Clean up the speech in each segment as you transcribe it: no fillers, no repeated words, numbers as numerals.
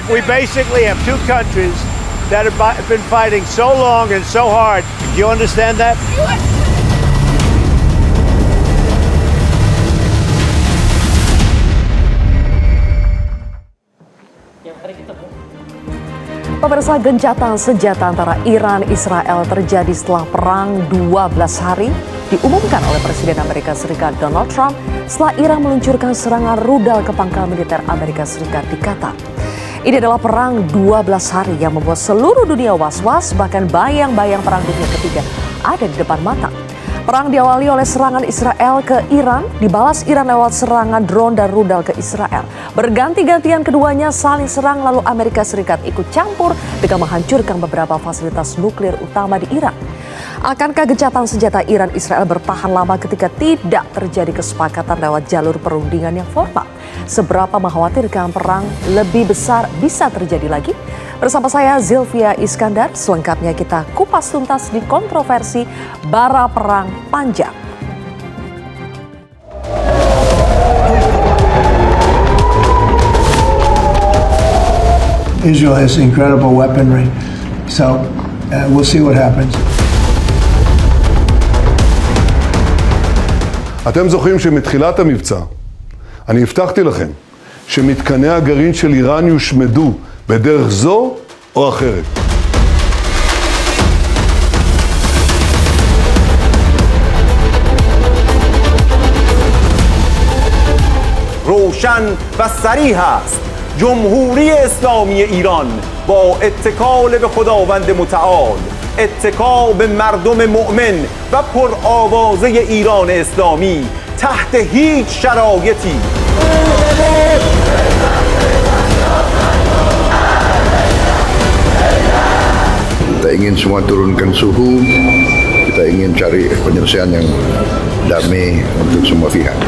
We basically have two countries that have been fighting so long and so hard. Do you understand that? Pemirsa, gencatan senjata antara Iran Israel terjadi setelah perang 12 hari diumumkan oleh Presiden Amerika Serikat Donald Trump setelah Iran meluncurkan serangan rudal ke pangkal militer Amerika Serikat di Qatar. Ini adalah perang 12 hari yang membuat seluruh dunia was-was, bahkan bayang-bayang perang dunia ketiga ada di depan mata. Perang diawali oleh serangan Israel ke Iran, dibalas Iran lewat serangan drone dan rudal ke Israel. Berganti-gantian keduanya saling serang, lalu Amerika Serikat ikut campur dengan menghancurkan beberapa fasilitas nuklir utama di Iran. Akankah gencatan senjata Iran-Israel bertahan lama ketika tidak terjadi kesepakatan lewat jalur perundingan yang formal? Seberapa mengkhawatirkan perang lebih besar bisa terjadi lagi? Bersama saya Zilvia Iskandar, selengkapnya kita kupas tuntas di kontroversi bara perang panjang. Israel has incredible weaponry, so we'll see what happens. אתם זוכרים שמתחילת המבצע אני הבטחתי לכם שמתקני הגרעין של איראן יושמדו בדרך זו או אחרת. روشن و صریح است جمهوری اسلامی ایران با اتکال به خداوند متعال، اتکا به مردم مؤمن و پرآوازه ایران اسلامی تحت هیچ شرایطی Kita ingin semua turunkan suhu, kita ingin cari penyelesaian yang damai untuk semua pihak.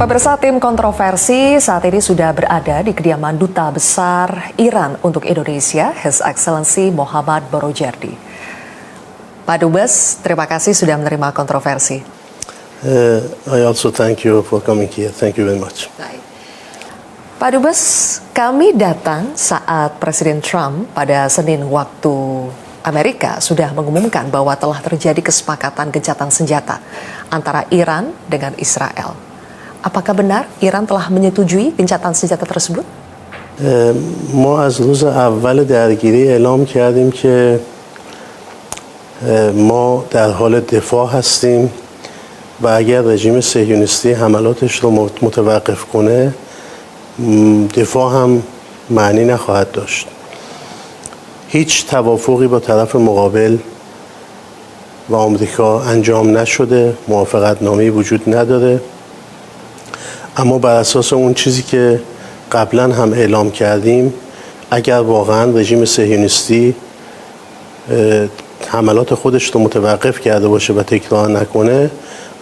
Pemirsa, tim kontroversi saat ini sudah berada di kediaman Duta Besar Iran untuk Indonesia, His Excellency Mohammad Borojerdi. Pak Dubes, terima kasih sudah menerima kontroversi. I also thank you for coming here. Thank you very much. Baik. Pak Dubes, kami datang saat Presiden Trump pada Senin waktu Amerika sudah mengumumkan bahwa telah terjadi kesepakatan gencatan senjata antara Iran dengan Israel. Apakah benar Iran telah menyetujui gencatan senjata tersebut? ما از روز اول درگیری اعلام کردیم که ما در حال دفاع هستیم و اگر رژیم صهیونیستی حملاتش رو متوقف کنه دفاع هم معنی نخواهد داشت. هیچ توافقی با طرف مقابل و آمریکا انجام نشده، موافقتنامه‌ای وجود نداره. اما بر اساس اون چیزی که قبلا هم اعلام کردیم، اگر واقعا رژیم صهیونیستی حملات خودش رو متوقف کرده باشه و تکرار نکنه،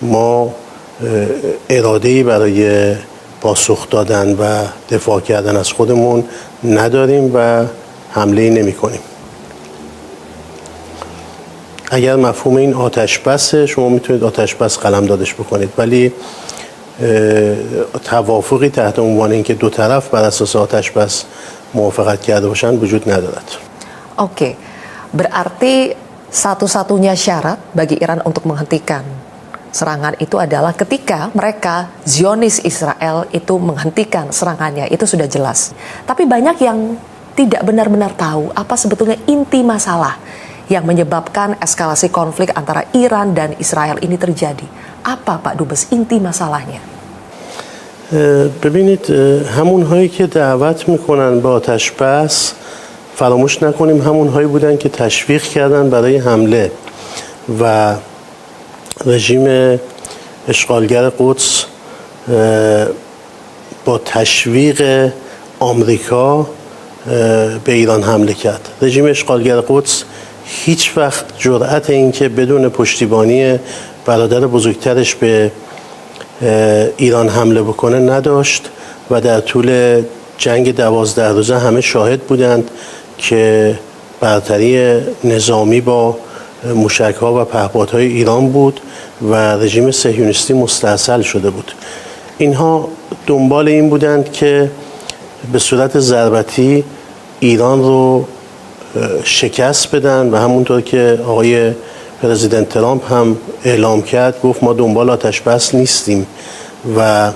ما اراده‌ای برای پاسخ دادن و دفاع کردن از خودمون نداریم و حمله‌ای نمی‌کنیم. اگر مفهوم این آتش بسه، شما میتونید آتش بس قلمدادش بکنید، ولی توافقی تحت عنوان اینکه دو طرف بر اساس آتش بس موافقت کرده باشند وجود ندارد. Oke, berarti satu-satunya syarat bagi Iran untuk menghentikan serangan itu adalah ketika mereka Zionis Israel itu menghentikan serangannya, itu sudah jelas. Tapi banyak yang tidak benar-benar tahu apa sebetulnya inti masalah yang menyebabkan eskalasi konflik antara Iran dan Israel ini terjadi. Apa Pak Dubes inti masalahnya? ببینید همون هایی که دعوت میکنن با آتش بس، فراموش نکنیم همون هایی بودن که تشویق کردن برای حمله و رژیم اشغالگر قدس با تشویق آمریکا به ایران حمله کرد. رژیم اشغالگر قدس هیچ وقت جرأت این که بدون پشتیبانی برادر بزرگترش به ایران حمله بکنه نداشت و در طول جنگ 12 روزه همه شاهد بودند که برتری نظامی با موشک‌ها و پهپادهای ایران بود و رژیم صهیونیستی مستاصل شده بود. اینها دنبال این بودند که به صورت ضربتی ایران رو شکست بدن و همونطور که آقای پرزیدنت ترامپ هم اعلام کرد، گفت ما دنبال آتش بس نیستیم و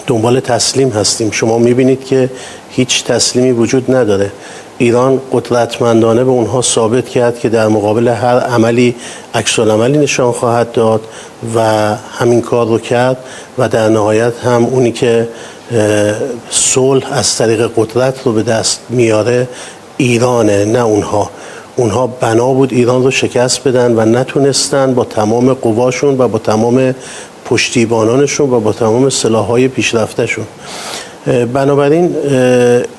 دنبال تسلیم هستیم. شما میبینید که هیچ تسلیمی وجود نداره. ایران قدرتمندانه به اونها ثابت کرد که در مقابل هر عملی عکس‌العملی نشان خواهد داد و همین کار رو کرد و در نهایت هم اونی که صلح از طریق قدرت رو به دست میاره ایرانه، نه اونها. اونها بنا بود ایران رو شکست بدن و نتونستن با تمام قواشون و با تمام پشتیبانانشون و با تمام سلاح‌های پیشرفته‌شون. بنابراین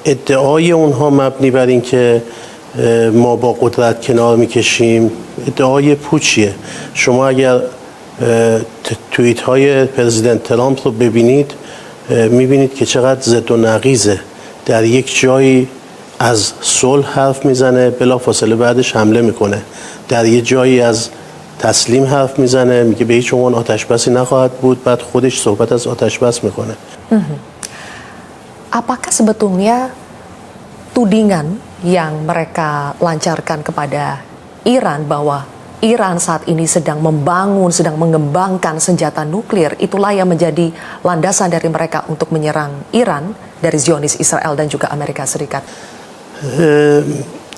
ادعای اونها مبنی بر این که ما با قدرت کنار میکشیم ادعای پوچیه. شما اگر توییت های پرزیدنت ترامپ رو ببینید میبینید که چقدر ضد و نقیضه. در یک جایی از صلح حرف میزنه، بلافاصله بعدش حمله میکنه. در یک جایی از تسلیم حرف میزنه، میگه به هیچ عنوان آتش بسی نخواهد بود، بعد خودش صحبت از آتش بس میکنه. Apakah sebetulnya tudingan yang mereka lancarkan kepada Iran bahwa Iran saat ini sedang membangun, sedang mengembangkan senjata nuklir, itulah yang menjadi landasan dari mereka untuk menyerang Iran dari Zionis Israel dan juga Amerika Serikat?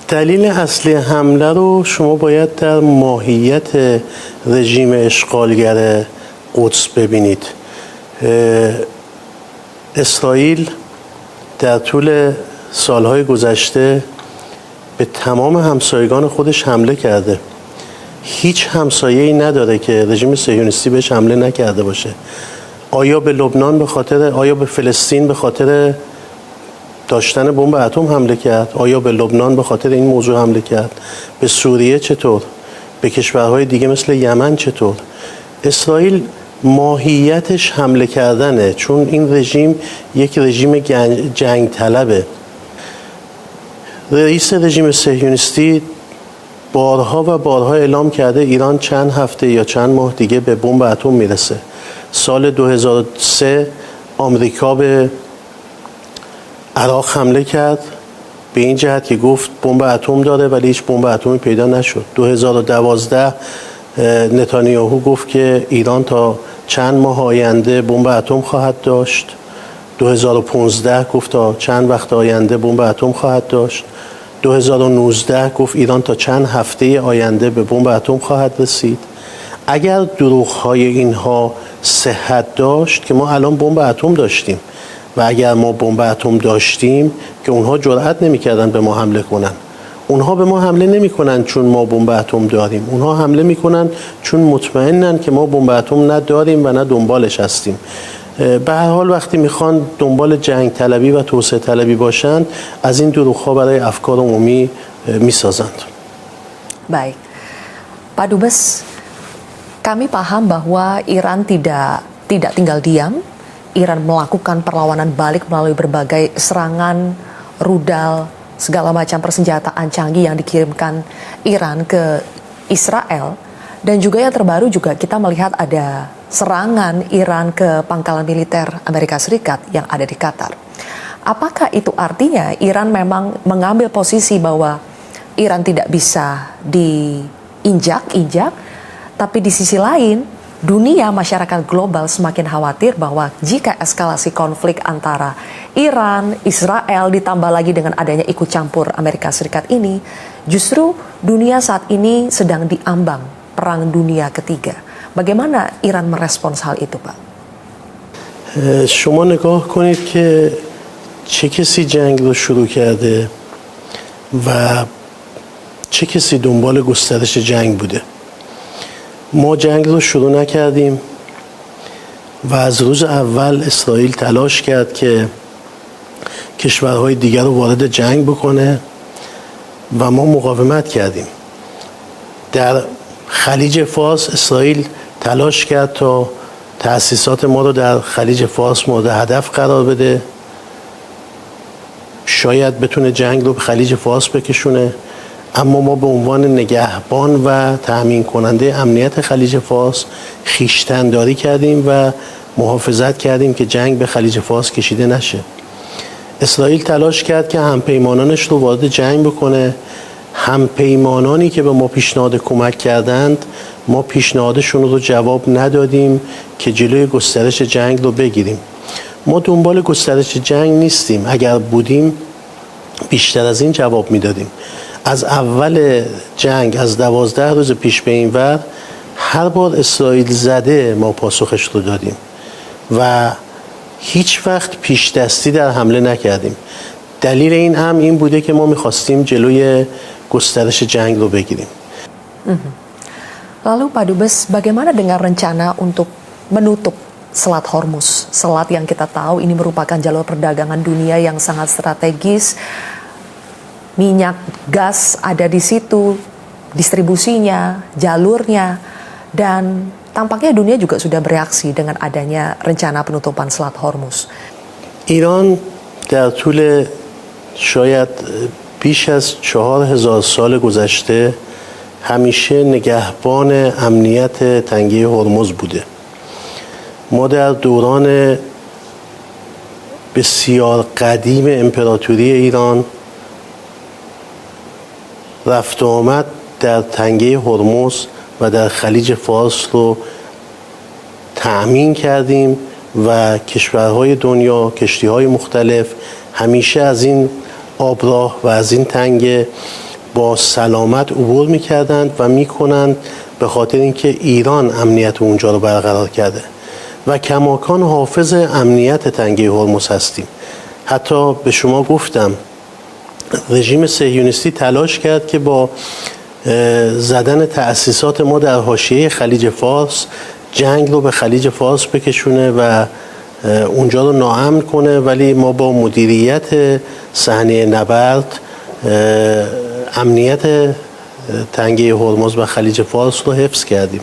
دلیل اصلی حمله رو شما باید در ماهیت رژیم اشغالگر قدس ببینید. اسرائیل در طول سالهای گذشته به تمام همسایگان خودش حمله کرده. هیچ همسایه‌ای نداره که رژیم صهیونیستی بهش حمله نکرده باشه. آیا به لبنان آیا به فلسطین به خاطر داشتن بمب اتم حمله کرد؟ آیا به لبنان به خاطر این موضوع حمله کرد؟ به سوریه چطور؟ به کشورهای دیگه مثل یمن چطور؟ اسرائیل ماهیتش حمله کردنه، چون این رژیم یک رژیم جنگ طلبه. رئیس رژیم صهیونیستی بارها و بارها اعلام کرده ایران چند هفته یا چند ماه دیگه به بمب اتم میرسه. سال 2003 آمریکا به عراق حمله کرد به این جهت که گفت بمب اتم داره ولی هیچ بمب اتمی پیدا نشد. 2012 نتانیاهو گفت که ایران تا چند ماه آینده بمب اتم خواهد داشت. 2015 گفت تا چند وقت آینده بمب اتم خواهد داشت. 2019 گفت ایران تا چند هفته آینده به بمب اتم خواهد رسید. اگر دروغ‌های اینها صحت داشت که ما الان بمب اتم داشتیم و اگر ما بمب اتم داشتیم که اونها جرئت نمی‌کردن به ما حمله کنن. اونها به ما حمله نمی‌کنن چون ما بمب اتم داریم. اونها حمله می‌کنن چون مطمئنن که ما بمب اتم نداریم و نه دنبالش هستیم. به هر حال وقتی میخوان دنبال جنگ طلبی و توسعه طلبی باشند از این دروغ‌ها برای افکار عمومی میسازند. Baik, Pak Dubes, kami paham bahwa Iran tidak tinggal diam. Iran melakukan perlawanan balik melalui berbagai serangan, rudal, segala macam persenjataan canggih yang dikirimkan Iran ke Israel. Dan juga yang terbaru juga kita melihat ada serangan Iran ke pangkalan militer Amerika Serikat yang ada di Qatar. Apakah itu artinya Iran memang mengambil posisi bahwa Iran tidak bisa diinjak-injak, tapi di sisi lain dunia, masyarakat global semakin khawatir bahwa jika eskalasi konflik antara Iran, Israel ditambah lagi dengan adanya ikut campur Amerika Serikat ini, justru dunia saat ini sedang diambang Perang Dunia Ketiga. Bagaimana Iran merespons hal itu, Pak? شما نگاه کنید که چه کسی جنگ رو شروع کرده و چه کسی دنبال گسترش جنگ بوده. ما جنگ رو شروع نکردیم و از روز اول اسرائیل تلاش کرد که کشورهای دیگر رو وارد جنگ بکنه و ما مقاومت کردیم. در خلیج فارس اسرائیل تلاش کرد تا تأسیسات ما رو در خلیج فارس مورد هدف قرار بده، شاید بتونه جنگ رو به خلیج فارس بکشونه، اما ما به عنوان نگهبان و تأمین کننده امنیت خلیج فارس خویشتن‌داری کردیم و محافظت کردیم که جنگ به خلیج فارس کشیده نشه. اسرائیل تلاش کرد که همپیمانانش رو وارد جنگ بکنه. همپیمانانی که به ما پیشنهاد کمک کردند، ما پیشنهادشون رو جواب ندادیم که جلوی گسترش جنگ رو بگیریم. ما دنبال گسترش جنگ نیستیم، اگر بودیم بیشتر از این جواب میدادیم. از اول جنگ، از 12 روز پیش به این ور، هر بار اسرائیل زده ما پاسخش رو دادیم و هیچ وقت پیش دستی در حمله نکردیم. دلیل این هم این بوده که ما میخواستیم جلوی گسترش جنگ رو بگیریم. Lalu Pak Dubes, bagaimana dengan rencana untuk menutup Selat Hormuz? Selat yang kita tahu ini merupakan jalur perdagangan dunia yang sangat strategis. Minyak, gas ada di situ, distribusinya, jalurnya, dan tampaknya dunia juga sudah bereaksi dengan adanya rencana penutupan Selat Hormuz. ایران در طول شاید بیش از 4000 سال گذشته همیشه نگهبان امنیت تنگه هرمز بوده. ما در دوران بسیار قدیم امپراتوری ایران رفت و آمد در تنگه هرمز و در خلیج فارس رو تأمین کردیم و کشورهای دنیا، کشتیهای مختلف همیشه از این آبراه و از این تنگه با سلامت عبور می‌کردند و می‌کنند، به خاطر اینکه ایران امنیت اونجا رو برقرار کرده و کماکان حافظ امنیت تنگه هرمز هستیم. حتی به شما گفتم رژیم صهیونیستی تلاش کرد که با زدن تأسیسات ما در حاشیه خلیج فارس جنگ رو به خلیج فارس بکشونه و اونجا رو ناامن کنه، ولی ما با مدیریت صحنه نبرد امنیت تنگه هرمز و خلیج فارس رو حفظ کردیم.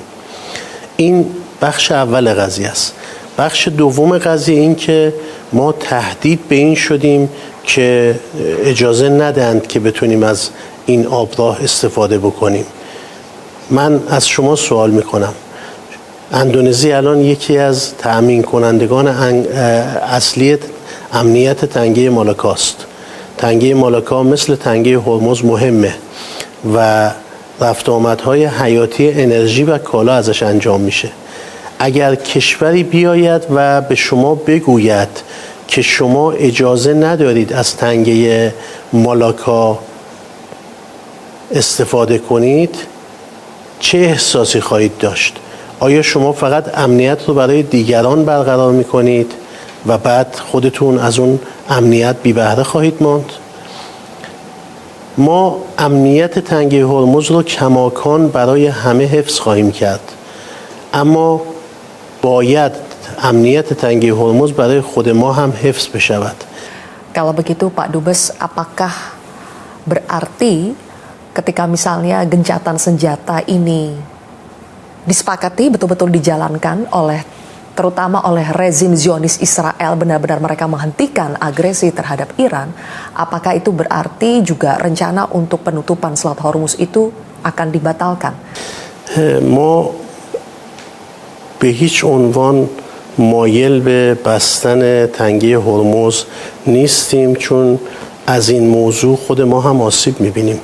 این بخش اول قضیه است. بخش دوم قضیه این که ما تهدید به این شدیم که اجازه ندهند که بتونیم از این آبراه استفاده بکنیم. من از شما سوال میکنم، اندونزی الان یکی از تأمین کنندگان اصلی امنیت تنگه مالاکاست. تنگه مالاکا مثل تنگه هرمز مهمه و رفت آمدهای حیاتی انرژی و کالا ازش انجام میشه. اگر کشوری بیاید و به شما بگوید که شما اجازه ندارید از تنگه مالاکا استفاده کنید، چه احساسی خواهید داشت؟ آیا شما فقط امنیت رو برای دیگران برقرار میکنید و بعد خودتون از اون امنیت بی بهره خواهید ماند؟ ما امنیت تنگه هرمز رو کماکان برای همه حفظ خواهیم کرد، اما باید امنیت تنگه هرمز برای خود ما هم حفظ بشود. Kalau begitu Pak Dubes, apakah berarti ketika misalnya gencatan senjata ini disepakati betul-betul dijalankan oleh terutama oleh rezim Zionis Israel, benar-benar mereka menghentikan agresi terhadap Iran, apakah itu berarti juga rencana untuk penutupan Selat Hormuz itu akan dibatalkan? ما به هیچ عنوان مایل به بستن تنگه هرمز نیستیم، چون از این موضوع خود ما هم آسیب میبینیم.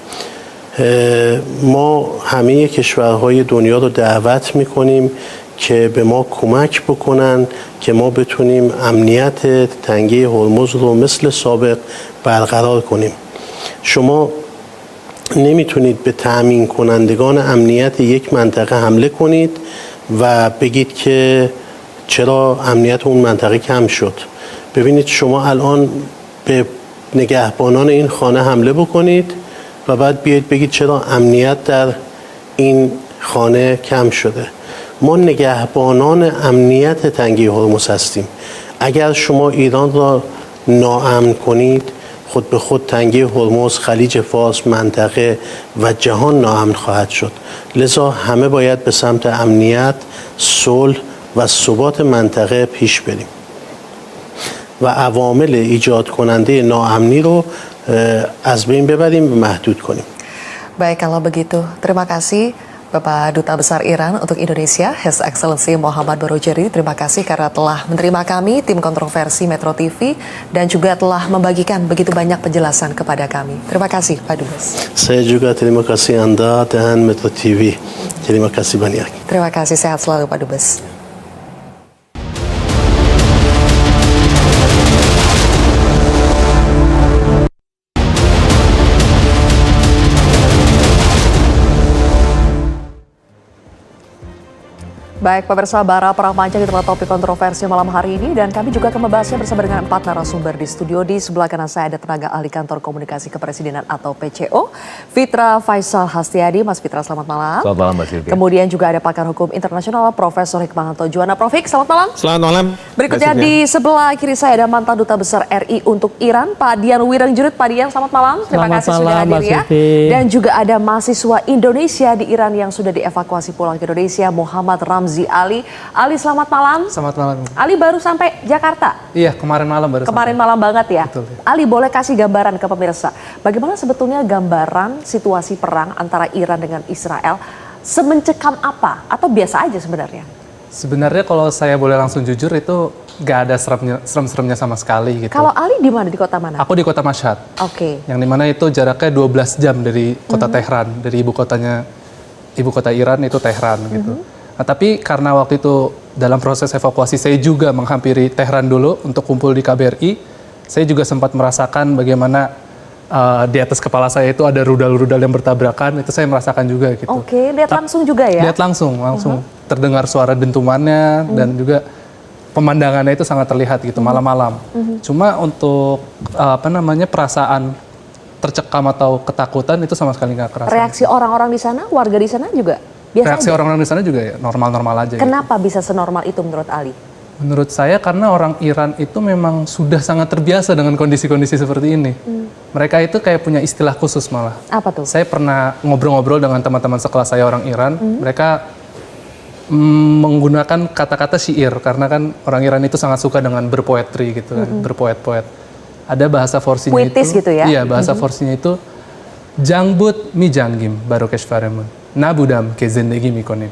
ما همه کشورهای دنیا رو دعوت میکنیم که به ما کمک بکنن که ما بتونیم امنیت تنگه هرمز رو مثل سابق برقرار کنیم. شما نمیتونید به تأمین کنندگان امنیت یک منطقه حمله کنید و بگید که چرا امنیت اون منطقه کم شد. ببینید شما الان به نگهبانان این خانه حمله بکنید و بعد بیاید بگید چرا امنیت در این خانه کم شده. ما نگهبانان امنیت تنگه هرمز هستیم. اگر شما ایران را ناامن کنید، خود به خود تنگه هرمز، خلیج فارس، منطقه و جهان ناامن خواهد شد. لذا همه باید به سمت امنیت، صلح و ثبات منطقه پیش بریم و عوامل ایجاد کننده ناامنی رو از بین ببریم و محدود کنیم. Baik, kalau begitu, terima kasih Bapak Duta Besar Iran untuk Indonesia, His Excellency Muhammad Barojeri. Terima kasih karena telah menerima kami, tim kontroversi Metro TV, dan juga telah membagikan begitu banyak penjelasan kepada kami. Terima kasih, Pak Dubes. Saya juga terima kasih Anda dan Metro TV. Terima kasih banyak. Terima kasih, sehat selalu Pak Dubes. Baik, pemirsa, bara perang panjang itulah topik kontroversi malam hari ini, dan kami juga akan membahasnya bersama dengan 4 narasumber di studio. Di sebelah kanan saya ada tenaga ahli kantor komunikasi kepresidenan atau PCO, Fitra Faisal Hastiadi. Mas Fitra, selamat malam. Selamat malam, Mbak Sylvia. Kemudian juga ada pakar hukum internasional Profesor Hikmahanto Juwana. Prof. Hik, selamat malam. Selamat malam. Berikutnya di sebelah kiri saya ada mantan Duta Besar RI untuk Iran, Pak Dian Wirangjurut. Pak Dian, selamat malam. Terima kasih sudah hadir ya. Dan juga ada mahasiswa Indonesia di Iran yang sudah dievakuasi pulang ke Indonesia, Muhammad Ramzi Ali. Ali, selamat malam. Selamat malam. Ali baru sampai Jakarta? Iya, kemarin malam baru Kemarin sampai. malam banget ya? Betul, ya. Ali, boleh kasih gambaran ke pemirsa, bagaimana sebetulnya gambaran situasi perang antara Iran dengan Israel? Semencekam apa? Atau biasa aja sebenarnya? Sebenarnya kalau saya boleh langsung jujur, itu gak ada serem-seremnya sama sekali gitu. Kalau Ali di mana? Di kota mana? Aku di kota Mashhad. Oke. Yang dimana itu jaraknya 12 jam dari kota Tehran, dari ibu kota Iran itu Tehran gitu. Nah, tapi karena waktu itu dalam proses evakuasi saya juga menghampiri Tehran dulu untuk kumpul di KBRI, saya juga sempat merasakan bagaimana di atas kepala saya itu ada rudal-rudal yang bertabrakan, itu saya merasakan juga gitu. Oke, lihat langsung juga ya? Lihat langsung terdengar suara dentumannya dan juga pemandangannya itu sangat terlihat gitu malam-malam. Cuma untuk perasaan tercekam atau ketakutan itu sama sekali nggak kerasa. Reaksi orang-orang di sana, warga di sana juga biasa Reaksi aja? orang-orang di sana juga ya normal-normal aja. Kenapa bisa senormal itu menurut Ali? Menurut saya karena orang Iran itu memang sudah sangat terbiasa dengan kondisi-kondisi seperti ini. Mereka itu kayak punya istilah khusus malah. Apa tuh? Saya pernah ngobrol-ngobrol dengan teman-teman sekelas saya orang Iran. Mereka menggunakan kata-kata syair karena kan orang Iran itu sangat suka dengan berpoetri gitu kan, berpoet-poet. Ada bahasa forsinya Puitis itu. gitu ya? Iya, bahasa forsinya itu Jangbut mi jangim baru keshvaremun. Nabudam ke zindagi mikonim.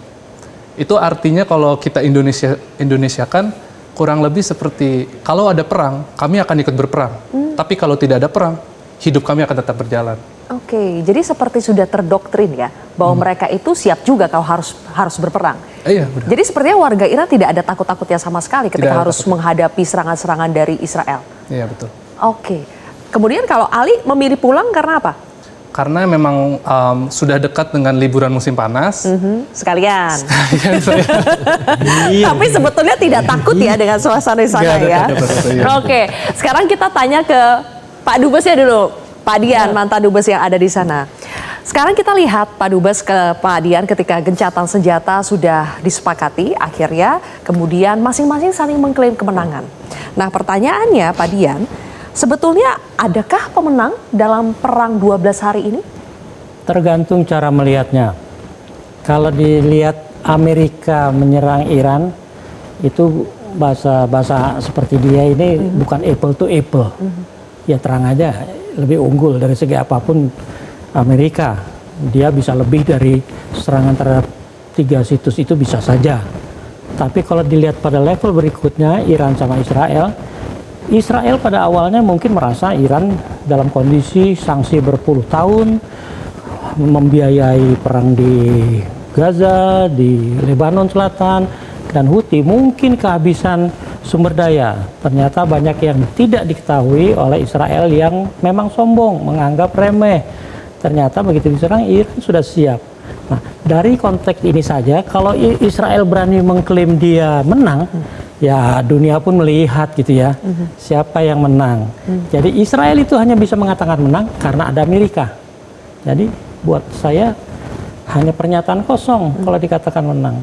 Itu artinya kalau kita Indonesia kan kurang lebih seperti kalau ada perang, kami akan ikut berperang. Tapi kalau tidak ada perang, hidup kami akan tetap berjalan. Oke, jadi seperti sudah terdoktrin ya bahwa mereka itu siap juga kalau harus berperang. Iya, benar. Jadi sepertinya warga Iran tidak ada takut-takutnya sama sekali ketika Tidak ada harus menghadapi serangan-serangan dari Israel. Iya, betul. Oke. Kemudian kalau Ali memilih pulang karena apa? Karena memang sudah dekat dengan liburan musim panas. Sekalian. Iya. Tapi sebetulnya tidak takut ya dengan suasana di sana ya. Oke, sekarang kita tanya ke Pak Dubesnya dulu. Pak Dian, mantan Dubes yang ada di sana. Sekarang kita lihat Pak Dubes ke Pak Dian ketika gencatan senjata sudah disepakati akhirnya, kemudian masing-masing saling mengklaim kemenangan. Nah, pertanyaannya Pak Dian, sebetulnya adakah pemenang dalam perang 12 hari ini? Tergantung cara melihatnya. Kalau dilihat Amerika menyerang Iran, itu bahasa seperti dia ini bukan apple to apple. Ya terang aja, lebih unggul dari segi apapun Amerika. Dia bisa lebih dari serangan terhadap 3 situs itu bisa saja. Tapi kalau dilihat pada level berikutnya, Iran sama Israel pada awalnya mungkin merasa Iran dalam kondisi sanksi berpuluh tahun, membiayai perang di Gaza, di Lebanon Selatan, dan Houthi mungkin kehabisan sumber daya. Ternyata banyak yang tidak diketahui oleh Israel yang memang sombong, menganggap remeh. Ternyata begitu diserang, Iran sudah siap. Nah, dari konteks ini saja, kalau Israel berani mengklaim dia menang, ya dunia pun melihat gitu ya, siapa yang menang. Jadi Israel itu hanya bisa mengatakan menang karena ada Amerika. Jadi buat saya hanya pernyataan kosong kalau dikatakan menang.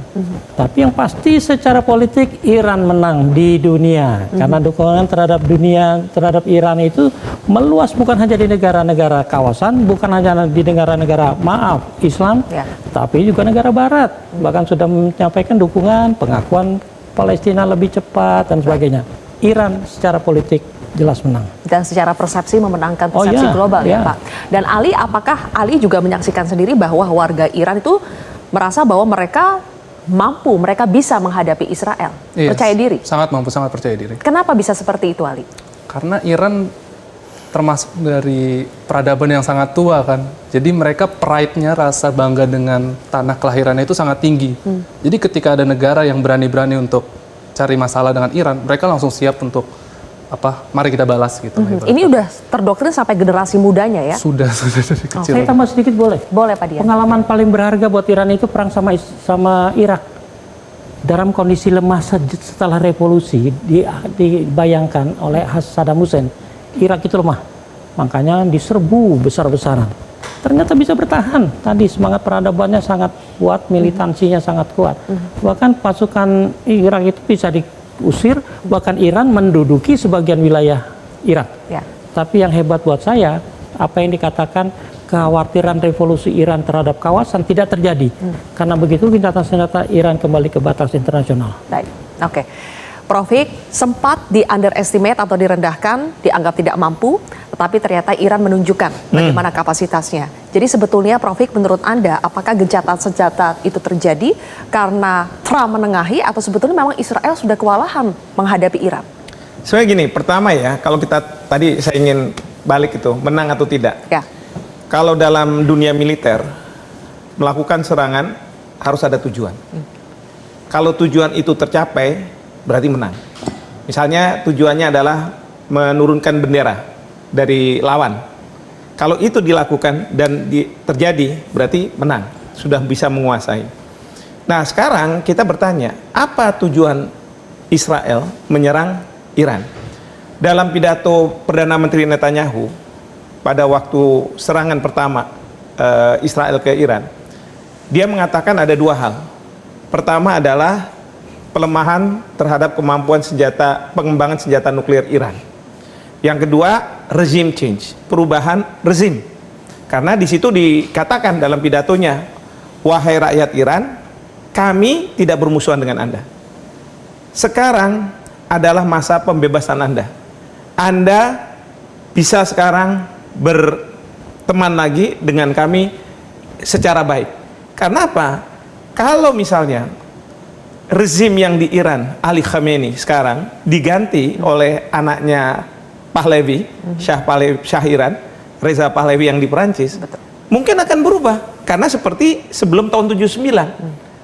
Tapi yang pasti secara politik Iran menang di dunia. Karena dukungan terhadap Iran itu meluas bukan hanya di negara-negara kawasan, bukan hanya di negara-negara Islam, tapi juga negara Barat. Bahkan sudah menyampaikan dukungan, pengakuan Palestina lebih cepat dan sebagainya. Iran secara politik jelas menang. Dan secara persepsi memenangkan Oh, persepsi iya, global ya iya. Pak. Dan Ali, apakah Ali juga menyaksikan sendiri bahwa warga Iran itu merasa bahwa mereka mampu, mereka bisa menghadapi Israel? Iya, Percaya diri? Sangat mampu, sangat percaya diri. Kenapa bisa seperti itu Ali? Karena Iran termasuk dari peradaban yang sangat tua kan. Jadi mereka pride-nya, rasa bangga dengan tanah kelahirannya itu sangat tinggi. Jadi ketika ada negara yang berani-berani untuk cari masalah dengan Iran, mereka langsung siap untuk mari kita balas gitu. Ini udah terdoktrin sampai generasi mudanya ya? Sudah dari kecil. Saya tambah sedikit boleh? Boleh Pak Dian. Pengalaman paling berharga buat Iran itu perang sama Irak. Dalam kondisi lemah setelah revolusi, dibayangkan oleh Saddam Hussein, Irak itu lemah. Makanya diserbu besar-besaran. Ternyata bisa bertahan. Tadi semangat peradabannya sangat kuat, militansinya sangat kuat. Bahkan pasukan Irak itu bisa diusir, bahkan Iran menduduki sebagian wilayah Irak. Ya. Tapi yang hebat buat saya, apa yang dikatakan kekhawatiran revolusi Iran terhadap kawasan tidak terjadi. Karena begitu senjata Iran kembali ke batas internasional. Baik, oke. Prof Hik, sempat di underestimate atau direndahkan, dianggap tidak mampu, tetapi ternyata Iran menunjukkan bagaimana kapasitasnya. Jadi sebetulnya Prof Hik, menurut Anda, apakah gencatan senjata itu terjadi karena Trump menengahi atau sebetulnya memang Israel sudah kewalahan menghadapi Iran? Sebenarnya gini, pertama ya, kalau kita tadi saya ingin balik itu, menang atau tidak. Ya. Kalau dalam dunia militer, melakukan serangan harus ada tujuan. Kalau tujuan itu tercapai, berarti menang. Misalnya tujuannya adalah menurunkan bendera dari lawan. Kalau itu dilakukan dan terjadi, berarti menang. Sudah bisa menguasai. Nah sekarang kita bertanya, apa tujuan Israel menyerang Iran? Dalam pidato Perdana Menteri Netanyahu pada waktu serangan pertama Israel ke Iran, dia mengatakan ada dua hal. Pertama adalah pelemahan terhadap kemampuan pengembangan senjata nuklir Iran. Yang kedua, regime change, perubahan rezim. Karena di situ dikatakan dalam pidatonya, wahai rakyat Iran, kami tidak bermusuhan dengan Anda. Sekarang adalah masa pembebasan Anda. Anda bisa sekarang berteman lagi dengan kami secara baik. Karena apa? Kalau misalnya rezim yang di Iran, Ali Khamenei sekarang diganti oleh anaknya Pahlavi, Shah Iran, Reza Pahlavi yang di Perancis, mungkin akan berubah. Karena seperti sebelum tahun 79,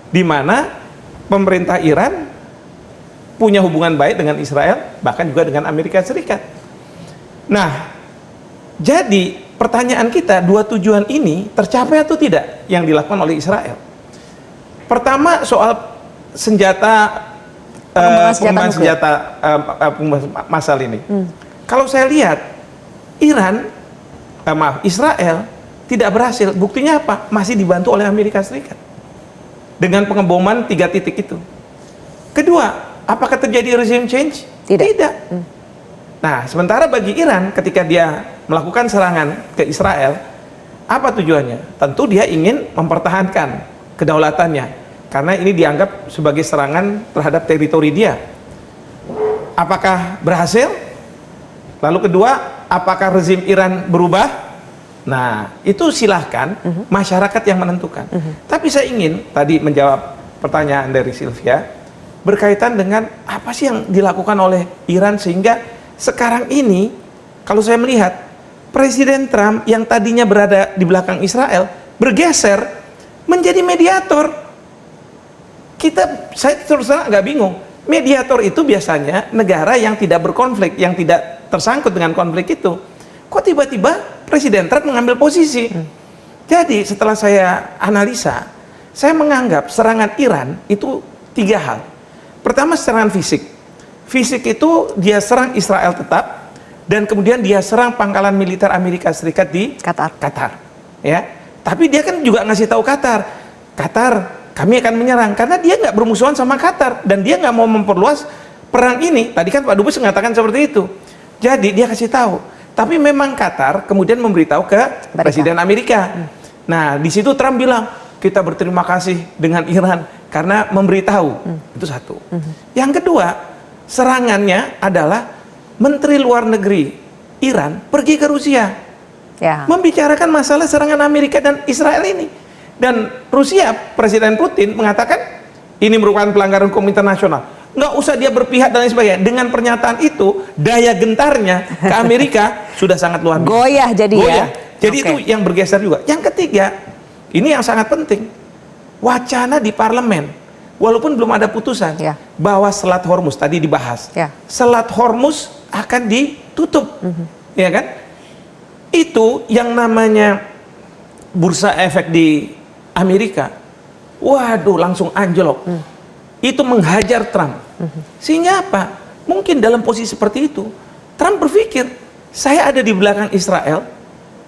di mana pemerintah Iran punya hubungan baik dengan Israel, bahkan juga dengan Amerika Serikat. Nah, jadi pertanyaan kita, dua tujuan ini tercapai atau tidak yang dilakukan oleh Israel? Pertama, soal pengembangan senjata massal ini. Kalau saya lihat Israel tidak berhasil. Buktinya apa? Masih dibantu oleh Amerika Serikat dengan pengeboman 3 titik itu. Kedua, apakah terjadi regime change? Tidak. Nah, sementara bagi Iran ketika dia melakukan serangan ke Israel, apa tujuannya? Tentu dia ingin mempertahankan kedaulatannya. Karena ini dianggap sebagai serangan terhadap teritori dia. Apakah berhasil? Lalu kedua, apakah rezim Iran berubah? Nah, itu silahkan masyarakat yang menentukan. Tapi saya ingin tadi menjawab pertanyaan dari Sylvia berkaitan dengan apa sih yang dilakukan oleh Iran sehingga sekarang ini, kalau saya melihat Presiden Trump yang tadinya berada di belakang Israel bergeser menjadi mediator. Saya terus terang agak bingung. Mediator itu biasanya negara yang tidak berkonflik, yang tidak tersangkut dengan konflik itu. Kok tiba-tiba Presiden Trump mengambil posisi? Jadi setelah saya analisa, saya menganggap serangan Iran itu 3 hal. Pertama, serangan fisik. Fisik itu dia serang Israel tetap, dan kemudian dia serang pangkalan militer Amerika Serikat di Qatar. Ya, tapi dia kan juga ngasih tahu Qatar, kami akan menyerang karena dia nggak bermusuhan sama Qatar dan dia nggak mau memperluas perang ini. Tadi kan Pak Dubes mengatakan seperti itu. Jadi dia kasih tahu. Tapi memang Qatar kemudian memberitahu ke Presiden Amerika. Nah, di situ Trump bilang, kita berterima kasih dengan Iran karena memberitahu. Itu satu. Yang kedua, serangannya adalah Menteri Luar Negeri Iran pergi ke Rusia, membicarakan masalah serangan Amerika dan Israel ini. Dan Rusia, Presiden Putin mengatakan ini merupakan pelanggaran hukum internasional. Nggak usah dia berpihak dan lain sebagainya. Dengan pernyataan itu, daya gentarnya ke Amerika sudah sangat luar biasa. Goyah jadi ya. Jadi itu yang bergeser juga. Yang ketiga, ini yang sangat penting. Wacana di parlemen, walaupun belum ada putusan, bahwa Selat Hormuz tadi dibahas. Selat Hormuz akan ditutup, ya kan? Itu yang namanya bursa efek di Amerika. Waduh, langsung anjlok. Itu menghajar Trump. Sehingga apa? Mungkin dalam posisi seperti itu, Trump berpikir, saya ada di belakang Israel,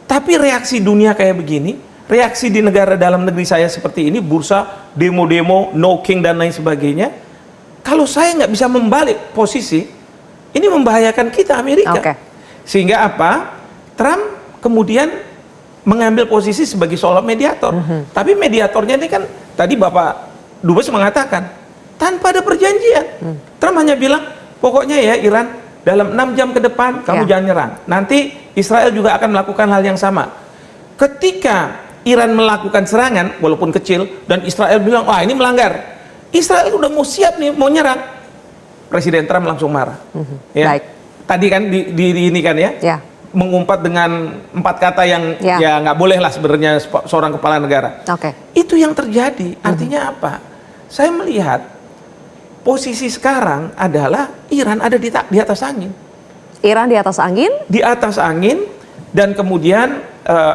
tapi reaksi dunia kayak begini, reaksi di negara dalam negeri saya seperti ini, bursa, demo-demo, no king dan lain sebagainya, kalau saya nggak bisa membalik posisi, ini membahayakan kita Amerika. Sehingga apa? Trump kemudian mengambil posisi sebagai seolah mediator. Tapi mediatornya ini kan, tadi Bapak Dubes mengatakan, tanpa ada perjanjian. Trump hanya bilang, pokoknya ya Iran, dalam 6 jam ke depan kamu jangan nyerang. Nanti Israel juga akan melakukan hal yang sama. Ketika Iran melakukan serangan, walaupun kecil, dan Israel bilang, wah ini melanggar. Israel udah mau siap nih, mau nyerang. Presiden Trump langsung marah. Ya. Tadi kan ini kan ya, mengumpat dengan 4 kata yang ya nggak boleh lah sebenarnya seorang kepala negara. Itu yang terjadi. Artinya apa? Saya melihat posisi sekarang adalah Iran ada di atas angin. Iran di atas angin? Di atas angin, dan kemudian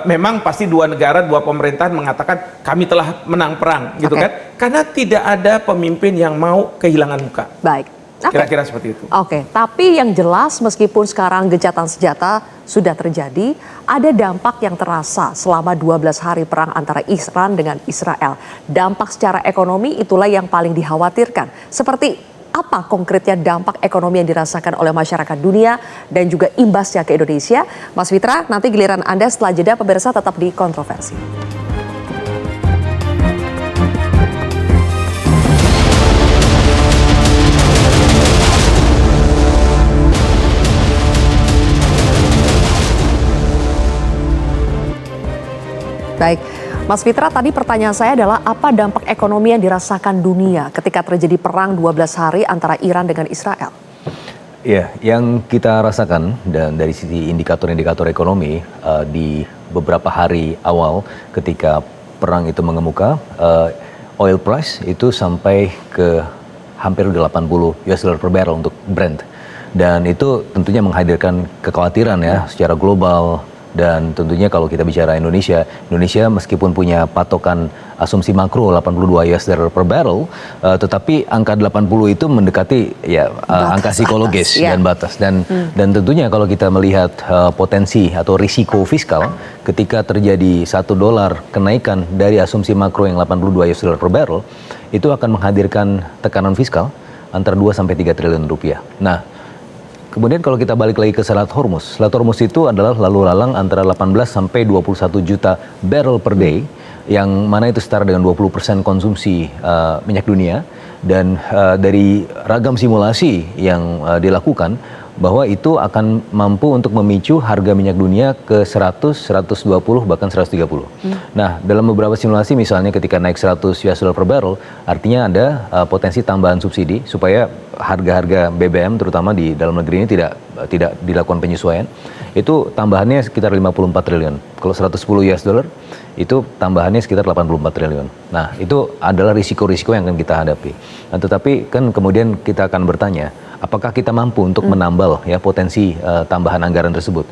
memang pasti dua negara, dua pemerintahan mengatakan kami telah menang perang, gitu kan? Karena tidak ada pemimpin yang mau kehilangan muka. Kira-kira seperti itu. Tapi yang jelas meskipun sekarang gencatan senjata sudah terjadi, ada dampak yang terasa selama 12 hari perang antara Iran dengan Israel. Dampak secara ekonomi itulah yang paling dikhawatirkan. Seperti apa konkretnya dampak ekonomi yang dirasakan oleh masyarakat dunia dan juga imbasnya ke Indonesia? Mas Fitra, nanti giliran Anda setelah jeda, pemirsa tetap di Kontroversi. Baik, Mas Fitra, tadi pertanyaan saya adalah apa dampak ekonomi yang dirasakan dunia ketika terjadi perang 12 hari antara Iran dengan Israel? Ya, yang kita rasakan dan dari sisi indikator-indikator ekonomi di beberapa hari awal ketika perang itu mengemuka, oil price itu sampai ke hampir 80 US dollar per barrel untuk Brent. Dan itu tentunya menghadirkan kekhawatiran ya secara global. Dan tentunya kalau kita bicara Indonesia meskipun punya patokan asumsi makro 82 US dollar per barrel, tetapi angka 80 itu mendekati ya angka psikologis dan batas. Dan tentunya kalau kita melihat potensi atau risiko fiskal ketika terjadi $1 kenaikan dari asumsi makro yang 82 US dollar per barrel, itu akan menghadirkan tekanan fiskal antara 2 sampai 3 triliun rupiah. Nah, kemudian kalau kita balik lagi ke Selat Hormuz itu adalah lalu lalang antara 18 sampai 21 juta barrel per day, yang mana itu setara dengan 20% konsumsi minyak dunia. Dan dari ragam simulasi yang dilakukan, bahwa itu akan mampu untuk memicu harga minyak dunia ke 100, 120, bahkan 130. Nah, dalam beberapa simulasi misalnya ketika naik 100 US dollar per barrel, artinya ada potensi tambahan subsidi supaya harga-harga BBM terutama di dalam negeri ini tidak dilakukan penyesuaian. Itu tambahannya sekitar 54 triliun. Kalau 110 US dollar, itu tambahannya sekitar 84 triliun. Nah, itu adalah risiko-risiko yang akan kita hadapi. Nah, tetapi kan kemudian kita akan bertanya, apakah kita mampu untuk menambal ya potensi tambahan anggaran tersebut?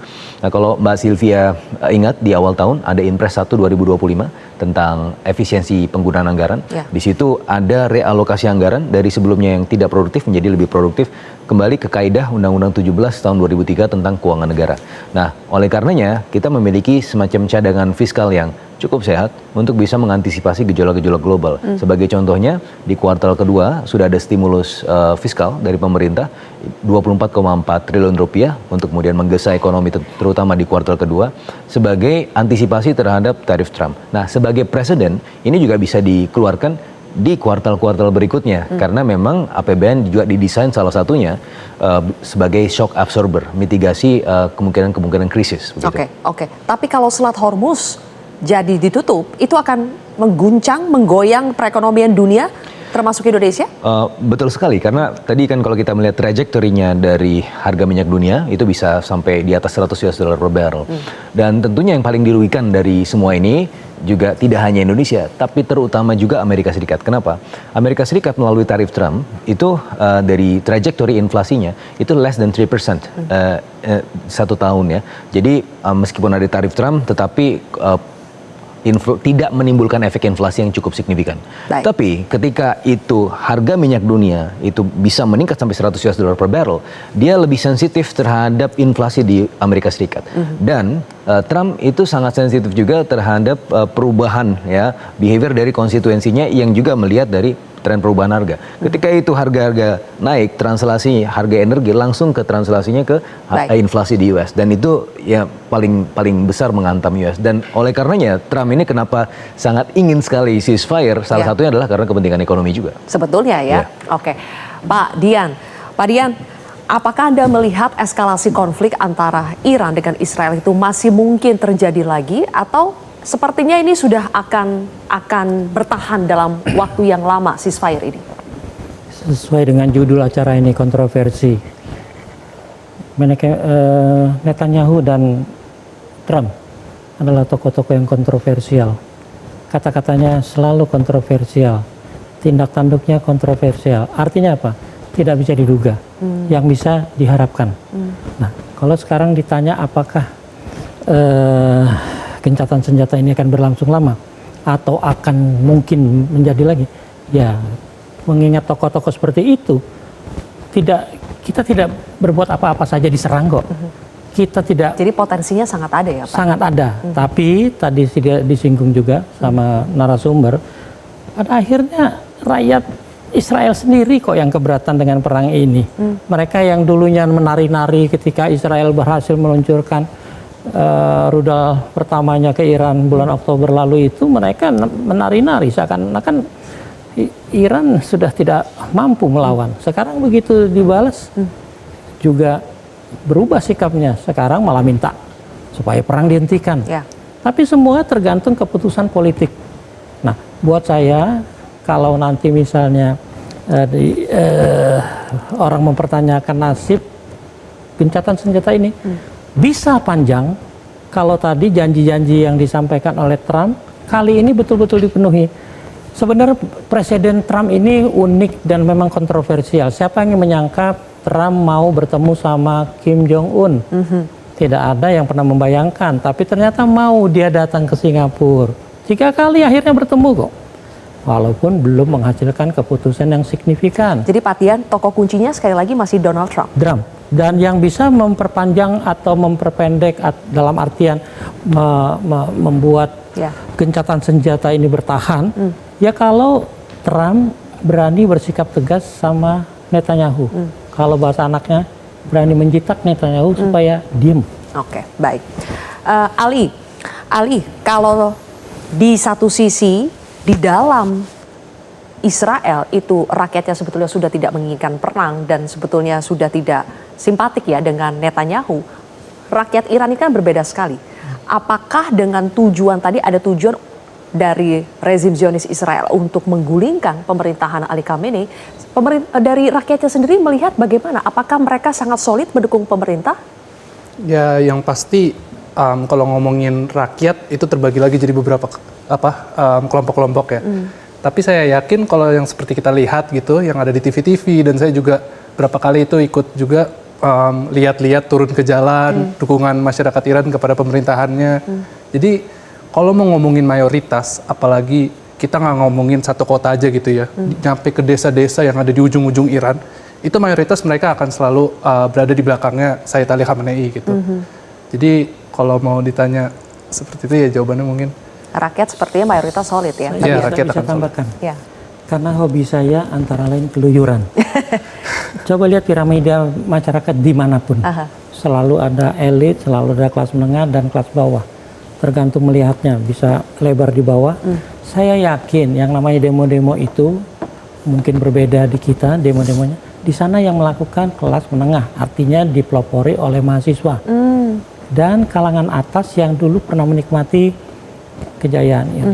Nah, kalau Mbak Sylvia ingat di awal tahun ada Inpres 1 2025 tentang efisiensi penggunaan anggaran. Di situ ada realokasi anggaran dari sebelumnya yang tidak produktif menjadi lebih produktif, kembali ke kaidah Undang-Undang 17 tahun 2003 tentang keuangan negara. Nah, oleh karenanya kita memiliki semacam cadangan fiskal yang cukup sehat untuk bisa mengantisipasi gejolak-gejolak global. Sebagai contohnya, di kuartal kedua sudah ada stimulus fiskal dari pemerintah 24,4 triliun rupiah untuk kemudian menggesa ekonomi terutama di kuartal kedua sebagai antisipasi terhadap tarif Trump. Nah, sebagai presiden ini juga bisa dikeluarkan di kuartal-kuartal berikutnya, karena memang APBN juga didesain salah satunya sebagai shock absorber, mitigasi kemungkinan-kemungkinan krisis. Oke. Tapi kalau Selat Hormuz jadi ditutup, itu akan mengguncang, menggoyang perekonomian dunia, termasuk Indonesia? Betul sekali, karena tadi kan kalau kita melihat trajektorinya dari harga minyak dunia itu bisa sampai di atas $100 per barrel. Dan tentunya yang paling dirugikan dari semua ini juga tidak hanya Indonesia, tapi terutama juga Amerika Serikat. Kenapa? Amerika Serikat melalui tarif Trump itu dari trajektori inflasinya itu less than 3% satu tahun ya. Jadi meskipun ada tarif Trump, tetapi tidak menimbulkan efek inflasi yang cukup signifikan. Baik. Tapi ketika itu harga minyak dunia itu bisa meningkat sampai $100 per barrel, dia lebih sensitif terhadap inflasi di Amerika Serikat. Dan Trump itu sangat sensitif juga terhadap perubahan ya behavior dari konstituensinya yang juga melihat dari tren perubahan harga. Ketika itu harga-harga naik, translasi harga energi langsung ke translasinya ke inflasi di US, dan itu ya paling besar menghantam US. Dan oleh karenanya Trump ini kenapa sangat ingin sekali ceasefire, salah satunya adalah karena kepentingan ekonomi juga. Sebetulnya ya. Oke. Pak Dian, apakah Anda melihat eskalasi konflik antara Iran dengan Israel itu masih mungkin terjadi lagi, atau sepertinya ini sudah akan bertahan dalam waktu yang lama ceasefire ini? Sesuai dengan judul acara ini, kontroversi. Netanyahu dan Trump adalah tokoh-tokoh yang kontroversial. Kata-katanya selalu kontroversial. Tindak tanduknya kontroversial. Artinya apa? Tidak bisa diduga. Yang bisa diharapkan. Nah, kalau sekarang ditanya apakah gencatan senjata ini akan berlangsung lama atau akan mungkin menjadi lagi, ya mengingat tokoh-tokoh seperti itu, kita tidak berbuat apa-apa saja diserang kok. Kita tidak. Jadi potensinya sangat ada ya Pak? Sangat ada. Tapi tadi disinggung juga sama narasumber, pada akhirnya rakyat Israel sendiri kok yang keberatan dengan perang ini. Mereka yang dulunya menari-nari ketika Israel berhasil meluncurkan rudal pertamanya ke Iran bulan Oktober lalu itu, mereka menari-nari seakan-akan Iran sudah tidak mampu melawan. Sekarang begitu dibalas juga berubah sikapnya, sekarang malah minta supaya perang dihentikan. Tapi semua tergantung keputusan politik. Nah, buat saya kalau nanti misalnya orang mempertanyakan nasib gencatan senjata ini, bisa panjang kalau tadi janji-janji yang disampaikan oleh Trump kali ini betul-betul dipenuhi. Sebenarnya Presiden Trump ini unik dan memang kontroversial. Siapa yang menyangka Trump mau bertemu sama Kim Jong-un? Tidak ada yang pernah membayangkan, tapi ternyata mau dia datang ke Singapura. 3 kali akhirnya bertemu kok. Walaupun belum menghasilkan keputusan yang signifikan. Jadi Pak Dian, tokoh kuncinya sekali lagi masih Donald Trump. Dan yang bisa memperpanjang atau memperpendek dalam artian membuat gencatan senjata ini bertahan, ya kalau Trump berani bersikap tegas sama Netanyahu. Kalau bahasa anaknya berani menjitak Netanyahu supaya diem. Oke, baik. Ali, kalau di satu sisi di dalam Israel itu rakyatnya sebetulnya sudah tidak menginginkan perang dan sebetulnya sudah tidak simpatik ya dengan Netanyahu. Rakyat Iran ini kan berbeda sekali. Apakah dengan tujuan tadi, ada tujuan dari rezim Zionis Israel untuk menggulingkan pemerintahan Ali Khamenei, dari rakyatnya sendiri melihat bagaimana? Apakah mereka sangat solid mendukung pemerintah? Ya, yang pasti kalau ngomongin rakyat itu terbagi lagi jadi beberapa kelompok-kelompok ya. Tapi saya yakin kalau yang seperti kita lihat gitu, yang ada di TV-TV, dan saya juga berapa kali itu ikut juga lihat-lihat turun ke jalan, dukungan masyarakat Iran kepada pemerintahannya. Jadi kalau mau ngomongin mayoritas, apalagi kita nggak ngomongin satu kota aja gitu ya, nyampe ke desa-desa yang ada di ujung-ujung Iran, itu mayoritas mereka akan selalu berada di belakangnya Sayyid Ali Khamenei gitu. Jadi kalau mau ditanya seperti itu ya jawabannya mungkin rakyat sepertinya mayoritas solid ya. Iya, rakyat bisa tambahkan. Ya. Karena hobi saya antara lain keluyuran. Coba lihat piramida masyarakat dimanapun. Selalu ada elit, selalu ada kelas menengah dan kelas bawah. Tergantung melihatnya, bisa lebar di bawah Saya yakin yang namanya demo-demo itu mungkin berbeda di kita demo-demonya. Di sana yang melakukan kelas menengah, artinya dipelopori oleh mahasiswa dan kalangan atas yang dulu pernah menikmati kejayaan. Ya.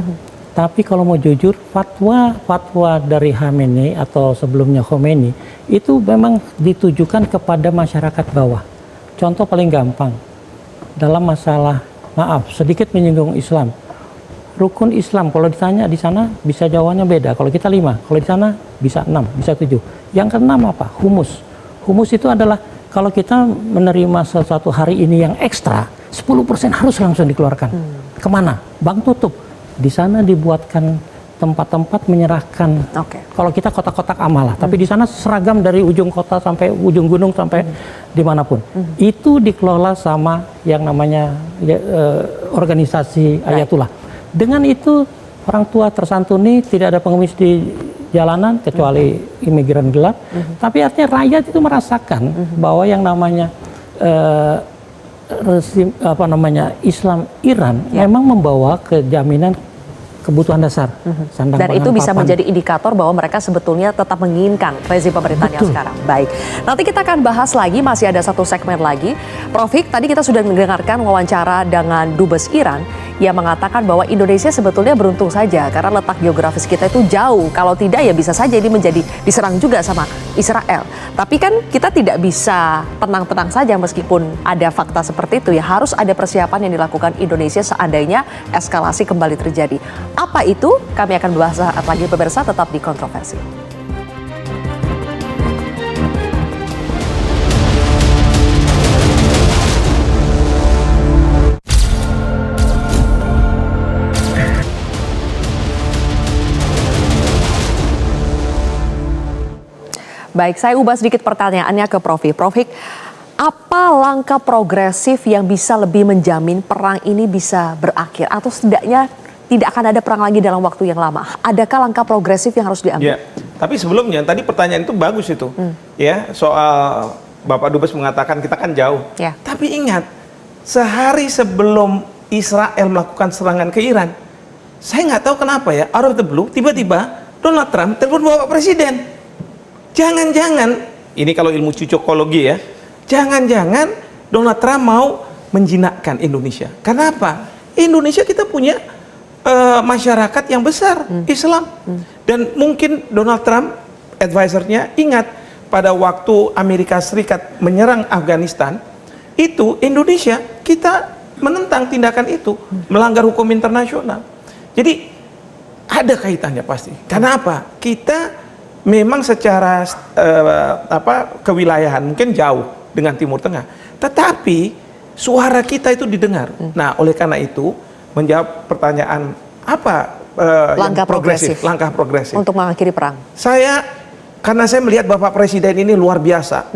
Tapi kalau mau jujur, fatwa dari Khamenei atau sebelumnya Khomeini itu memang ditujukan kepada masyarakat bawah. Contoh paling gampang dalam masalah, maaf, sedikit menyinggung Islam. Rukun Islam kalau ditanya di sana bisa jawabannya beda. Kalau kita 5, kalau di sana bisa 6, bisa 7. Yang keenam apa? Humus. Humus itu adalah kalau kita menerima sesuatu hari ini yang ekstra, 10% harus langsung dikeluarkan. Kemana? Bank tutup. Di sana dibuatkan tempat-tempat menyerahkan. Kalau kita kotak-kotak amal lah, tapi di sana seragam dari ujung kota sampai ujung gunung sampai dimanapun. Itu dikelola sama yang namanya organisasi Ayatullah. Dengan itu orang tua tersantuni, tidak ada pengemis di jalanan kecuali imigran gelap. Tapi artinya rakyat itu merasakan bahwa yang namanya Islam Iran memang membawa kejaminan kebutuhan dasar. Sandang, dan itu bisa papan. menjadi indikator bahwa mereka sebetulnya tetap menginginkan rezim pemerintahan yang sekarang. Baik, nanti kita akan bahas lagi, masih ada satu segmen lagi. Prof Hik, tadi kita sudah mendengarkan wawancara dengan Dubes Iran yang mengatakan bahwa Indonesia sebetulnya beruntung saja karena letak geografis kita itu jauh. Kalau tidak ya bisa saja ini menjadi diserang juga sama Israel. Tapi kan kita tidak bisa tenang-tenang saja meskipun ada fakta seperti itu ya. Harus ada persiapan yang dilakukan Indonesia seandainya eskalasi kembali terjadi. Apa itu? Kami akan bahas saat lagi pemirsa, tetap di Kontroversi. Baik, saya ubah sedikit pertanyaannya ke Prof Hik. Prof Hik, apa langkah progresif yang bisa lebih menjamin perang ini bisa berakhir atau setidaknya tidak akan ada perang lagi dalam waktu yang lama? Adakah langkah progresif yang harus diambil? Ya, tapi sebelumnya tadi pertanyaan itu bagus itu, ya soal Bapak Dubes mengatakan kita kan jauh. Ya. Tapi ingat, sehari sebelum Israel melakukan serangan ke Iran, saya nggak tahu kenapa ya, out of the blue, tiba-tiba Donald Trump telepon Bapak Presiden. Jangan-jangan, ini kalau ilmu cocokologi ya, jangan-jangan Donald Trump mau menjinakkan Indonesia. Kenapa? Indonesia kita punya masyarakat yang besar Islam, dan mungkin Donald Trump advisernya ingat pada waktu Amerika Serikat menyerang Afghanistan itu Indonesia kita menentang tindakan itu, melanggar hukum internasional. Jadi ada kaitannya pasti. Karena apa? Kita memang secara kewilayahan mungkin jauh dengan Timur Tengah, tetapi suara kita itu didengar. Nah, oleh karena itu menjawab pertanyaan apa langkah progresif untuk mengakhiri perang. Karena saya melihat Bapak Presiden ini luar biasa.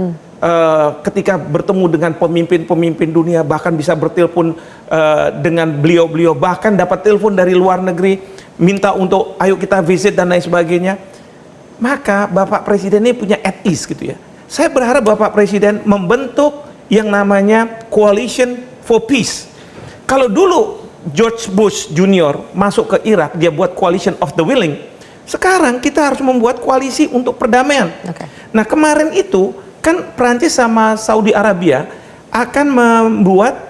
Ketika bertemu dengan pemimpin-pemimpin dunia, bahkan bisa bertelepon dengan beliau-beliau, bahkan dapat telepon dari luar negeri, minta untuk ayo kita visit dan lain sebagainya. Maka Bapak Presiden ini punya at ease gitu ya. Saya berharap Bapak Presiden membentuk yang namanya Coalition for Peace. Kalau dulu George Bush Junior masuk ke Irak, dia buat Coalition of the Willing. Sekarang kita harus membuat koalisi untuk perdamaian. Nah, kemarin itu kan Prancis sama Saudi Arabia akan membuat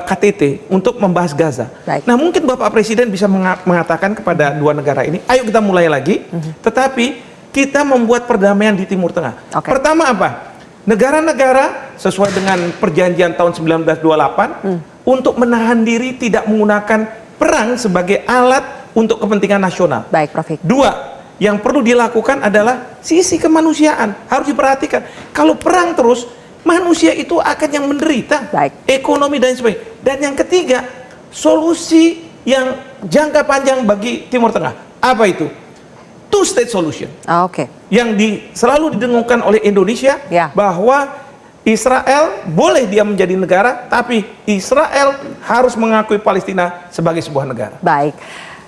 KTT untuk membahas Gaza. Nah, mungkin Bapak Presiden bisa mengatakan kepada dua negara ini, ayo kita mulai lagi, tetapi kita membuat perdamaian di Timur Tengah. Pertama apa? Negara-negara sesuai dengan perjanjian tahun 1928 untuk menahan diri tidak menggunakan perang sebagai alat untuk kepentingan nasional. Baik, Prof Hik. Dua, yang perlu dilakukan adalah sisi kemanusiaan. Harus diperhatikan. Kalau perang terus, manusia itu akan yang menderita. Baik. Ekonomi dan sebagainya. Dan yang ketiga, solusi yang jangka panjang bagi Timur Tengah. Apa itu? Two-state solution. Yang selalu didengungkan oleh Indonesia, bahwa Israel boleh dia menjadi negara, tapi Israel harus mengakui Palestina sebagai sebuah negara. Baik.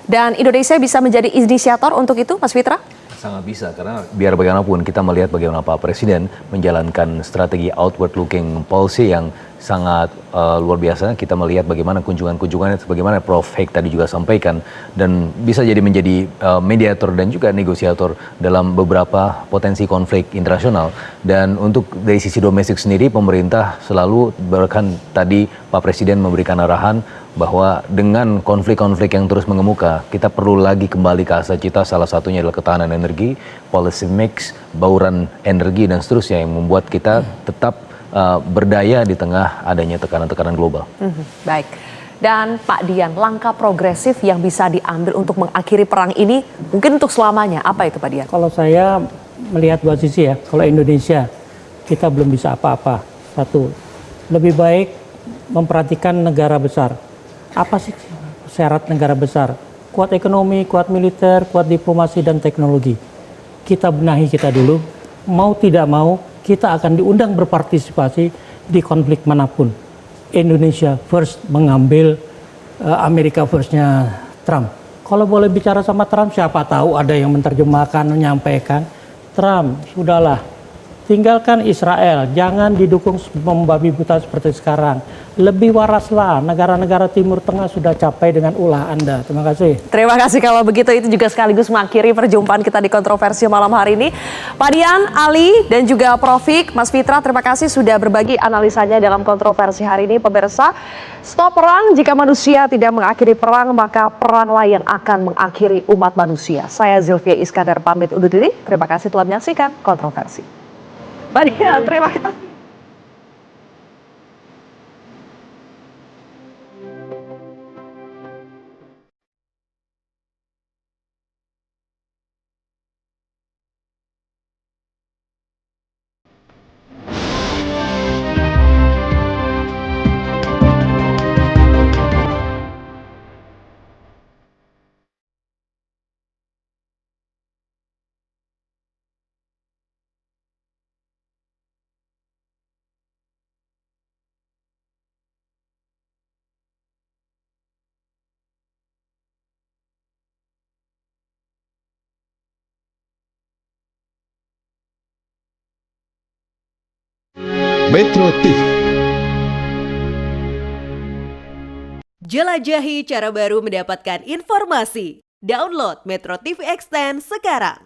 Dan Indonesia bisa menjadi inisiator untuk itu, Mas Fitra? Sangat bisa, karena biar bagaimanapun kita melihat bagaimana Pak Presiden menjalankan strategi outward looking policy yang sangat luar biasa. Kita melihat bagaimana kunjungan-kunjungannya, bagaimana Prof. Hek tadi juga sampaikan, dan bisa jadi menjadi mediator dan juga negosiator dalam beberapa potensi konflik internasional. Dan untuk dari sisi domestik sendiri, pemerintah selalu bahkan tadi Pak Presiden memberikan arahan bahwa dengan konflik-konflik yang terus mengemuka, kita perlu lagi kembali ke asal cita, salah satunya adalah ketahanan energi, policy mix, bauran energi, dan seterusnya yang membuat kita tetap berdaya di tengah adanya tekanan-tekanan global. Baik. Dan Pak Dian, langkah progresif yang bisa diambil untuk mengakhiri perang ini mungkin untuk selamanya, apa itu Pak Dian? Kalau saya melihat dua sisi ya, kalau Indonesia kita belum bisa apa-apa. Satu, lebih baik memperhatikan negara besar. Apa sih syarat negara besar? Kuat ekonomi, kuat militer, kuat diplomasi dan teknologi. Kita benahi kita dulu, mau tidak mau kita akan diundang berpartisipasi di konflik manapun. Indonesia first mengambil Amerika firstnya Trump. Kalau boleh bicara sama Trump, siapa tahu ada yang menerjemahkan, menyampaikan. Trump, sudahlah, tinggalkan Israel, jangan didukung membabi buta seperti sekarang. Lebih waraslah, negara-negara Timur Tengah sudah capai dengan ulah Anda. Terima kasih. Terima kasih kalau begitu, itu juga sekaligus mengakhiri perjumpaan kita di Kontroversi malam hari ini. Pak Dian, Ali, dan juga Prof. Hik, Mas Fitra, terima kasih sudah berbagi analisanya dalam Kontroversi hari ini. Pemirsa, stop perang, jika manusia tidak mengakhiri perang, maka peranglah yang akan mengakhiri umat manusia. Saya Zilvia Iskandar pamit undur diri, terima kasih telah menyaksikan Kontroversi. Pak Dian, terima kasih. Metro TV. Jelajahi cara baru mendapatkan informasi. Download Metro TV Extend sekarang.